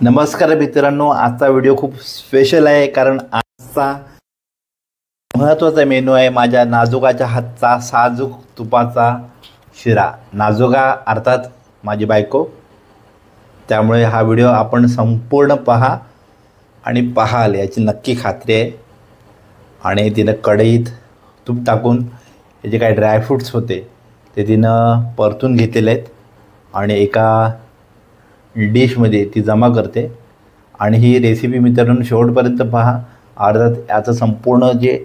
नमस्कार मित्रांनो, आजचा व्हिडिओ खूप स्पेशल आहे कारण आजचा महत्त्वाचा मेनू आहे माझ्या नाजुकाच्या हातचा साजूक तुपाचा शिरा। नाजुका अर्थात माझी बायको, त्यामुळे हा व्हिडिओ आपण संपूर्ण पहा आणि पाहाल याची नक्की खात्री आहे। आणि तिनं कढईत तूप टाकून हे जे काही ड्रायफ्रूट्स होते ते तिनं परतून घेतलेले आहेत आणि एका डिशमध्ये ती जमा करते। आणि ही रेसिपी मित्रांनो शेवटपर्यंत पहा, अर्थात याचं संपूर्ण जे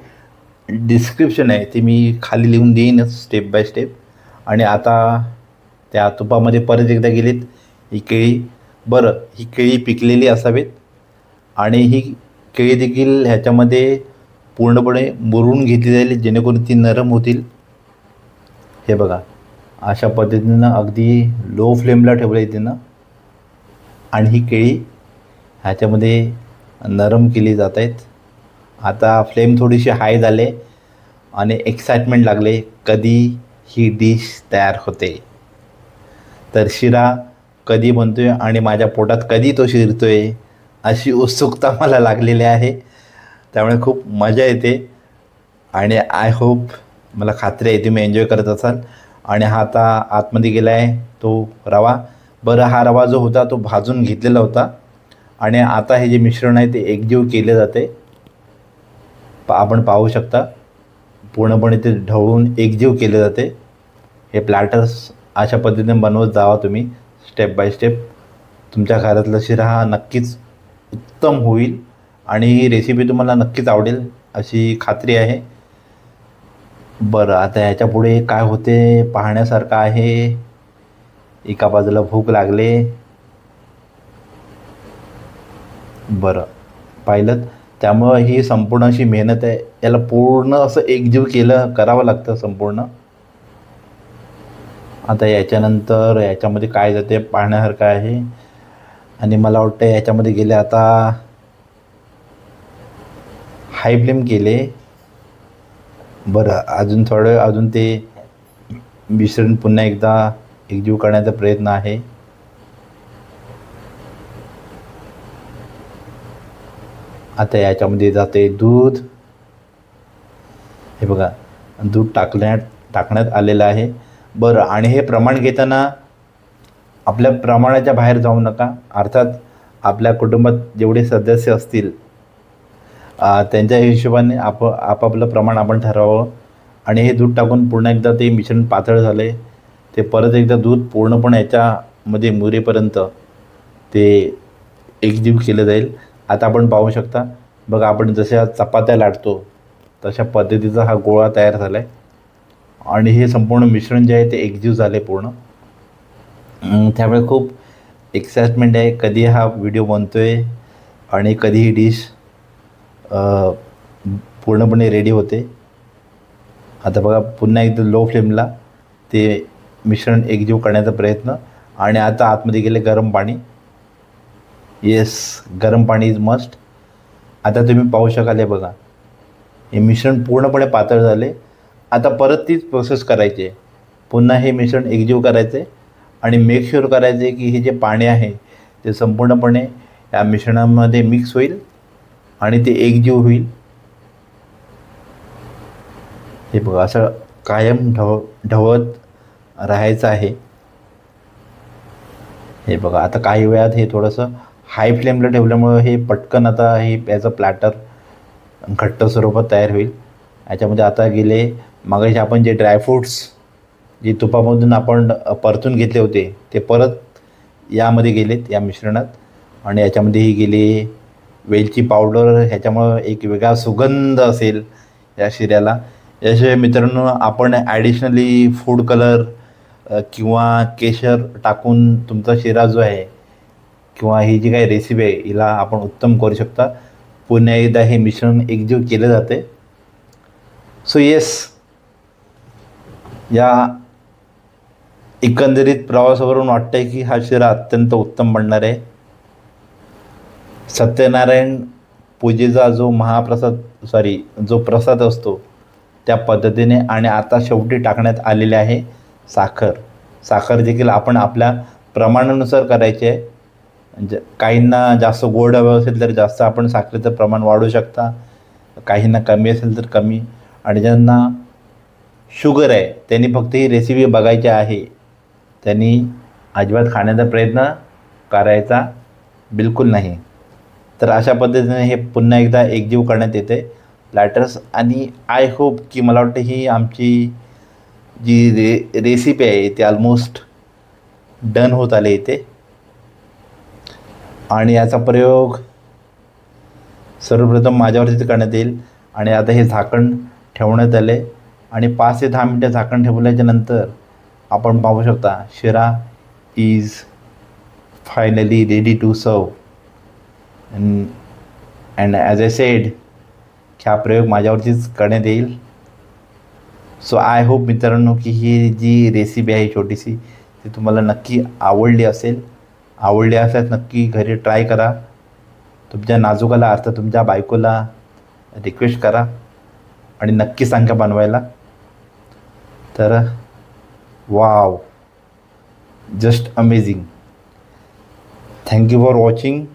डिस्क्रिप्शन आहे ते मी खाली लिहून देईनच स्टेप बाय स्टेप। आणि आता त्या तुपामध्ये परत एकदा गेलीत ही केळी। बरं, ही केळी पिकलेली असावीत आणि ही केळी देखील ह्याच्यामध्ये पूर्णपणे मुरून घेतली जाईल जेणेकरून ती नरम होतील। हे बघा, अशा पद्धतीनं अगदी लो फ्लेमला ठेवलं आहे तिनं आणि ही केळी ह्याच्यामध्ये नरम केली जात आहेत। आता फ्लेम थोडीशी हाय झाले आणि एक्साइटमेंट लागले कधी ही डिश तयार होते। तर शिरा कधी बनतोय आणि माझ्या पोटात कधी तो शिरतोय अशी उत्सुकता मला लागलेली आहे, त्यामुळे खूप मजा येते आणि आय होप, मला खात्री आहे तुम्ही एन्जॉय करत असाल। आणि हा आता आतमध्ये गेला आहे तो रवा। बरं, हा रवा जो होता तो भाजून घेतलेला होता आणि आता हे जे मिश्रण आहे ते एकजीव केले जाते। आपण पाहू शकता पूर्णपणे ते ढवळून एकजीव केले जाते। हे प्लॅटर्स अशा पद्धतीने बनवत जावा तुम्ही स्टेप बाय स्टेप। तुमच्या घरातला शिरा हा नक्कीच उत्तम होईल आणि ही रेसिपी तुम्हाला नक्कीच आवडेल अशी खात्री आहे। बरं, आता ह्याच्या पुढे काय होते पाहण्यासारखं आहे। एका बाजूला भूक लागले। बरं, पाहिलं, त्यामुळं ही संपूर्ण अशी मेहनत आहे, याला पूर्ण असं एकजीव करावं लागतं संपूर्ण। आता याच्यानंतर याच्यामध्ये काय जाते पाहण्यासारखं आहे आणि मला वाटतं याच्यामध्ये गेले आता हाय फ्लेम केले। बरं, अजून ते मिश्रण पुन्हा एकदा एकजीव करण्याचा प्रयत्न आहे। आता याच्यामध्ये जाते दूध। हे बघा, दूध टाकण्यात आलेलं आहे। बरं, आणि हे प्रमाण घेताना आपल्या प्रमाणाच्या बाहेर जाऊ नका। अर्थात आपल्या कुटुंबात जेवढे सदस्य असतील त्यांच्या हिशोबाने आपापलं प्रमाण आपण ठरवावं। आणि हे दूध टाकून पुन्हा एकदा ते मिश्रण पातळ झाले ते परत एकदा दूध पूर्णपणे याच्यामध्ये मुरेपर्यंत ते एकजीव केलं जाईल। आता आपण पाहू शकता, बघा, आपण जशा चपात्या लाटतो तशा पद्धतीचा हा गोळा तयार झाला आहे आणि हे संपूर्ण मिश्रण जे आहे ते एकजीव झाले पूर्ण। त्यामुळे खूप एक्साइटमेंट आहे कधी हा व्हिडिओ बनतोय आणि कधी ही डिश पूर्णपणे रेडी होते। आता बघा, पुन्हा एकदा लो फ्लेमला ते मिश्रण एकजीव करण्याचा प्रयत्न। आणि आता आतमध्ये गेले गरम पाणी। येस, गरम पाणी इज मस्ट। आता तुम्ही पाहू शकाल, हे बघा, हे मिश्रण पूर्णपणे पातळ झाले। आता परत तीच प्रोसेस करायची आहे, पुन्हा हे मिश्रण एकजीव करायचे आणि मेक शुअर करायचे की हे जे पाणी आहे ते संपूर्णपणे या मिश्रणामध्ये मिक्स होईल आणि ते एकजीव होईल। हे बघा, असं कायम ढवळत राहायचं आहे। हे बघा, आता काही वेळात हे थोडंसं हाय फ्लेमला ठेवल्यामुळं हे पटकन आता याचं प्लॅटर घट्ट स्वरूपात तयार होईल। याच्यामध्ये आता गेले मगाशी आपण जे ड्रायफ्रूट्स जे तुपामधून आपण परतून घेतले होते ते परत यामध्ये गेलेत या मिश्रणात। आणि याच्यामध्येही गेले वेलची पावडर, ह्याच्यामुळं एक वेगळा सुगंध असेल या शिऱ्याला। याशिवाय मित्रांनो, आपण ॲडिशनली फूड कलर किंवा केशर टाकून तुमचा शिरा जो आहे किंवा ही जी काही रेसिपी आहे हिला आपण उत्तम करू शकता। पुन्हा एकदा हे मिश्रण एकजीव केलं जाते। सो येस, या एकंदरीत प्रवासावरून वाटतंय की हा शिरा अत्यंत उत्तम बनणार आहे। सत्यनारायण पूजेचा जो प्रसाद असतो त्या पद्धतीने। आणि आता शेवटी टाकण्यात आलेले आहे साखर देखील आपण आपल्या प्रमाणानुसार करायची आहे। काहींना जास्त गोड हवं असेल तर जास्त आपण साखरेचं प्रमाण वाढवू शकता, काहींना कमी असेल तर कमी. आणि ज्यांना शुगर आहे त्यांनी फक्त ही रेसिपी बघायची आहे, त्यांनी अजिबात खाण्याचा प्रयत्न करायचा बिलकुल नाही. तर अशा पद्धतीने हे पुन्हा एकदा एकजीव करण्यात येते प्लॅटर्स. आणि आय होप की मला वाटतं ही आमची जी रेसिपी आहे ती ऑलमोस्ट डन होत आली इथे. आणि याचा प्रयोग सर्वप्रथम माझ्यावरती करण्यात येईल. आणि आता हे झाकण ठेवण्यात आले आणि 5 ते 10 मिनटं झाकण ठेवल्याच्या नंतर आपण पाहू शकता sheera is finally ready to serve. And as I said की हा प्रयोग माझ्यावरतीच करण्यात येईल. सो आय होप मित्रांनो की ही जी रेसिपी आहे छोटीशी ती तुम्हाला नक्की आवडली असेल. आवडली असल्यास नक्की घरी ट्राय करा. तुमच्या नाजूकाला अर्थात तुमच्या बायकोला रिक्वेस्ट करा आणि नक्की सांगा बनवायला. तर wow, just amazing. Thank you for watching.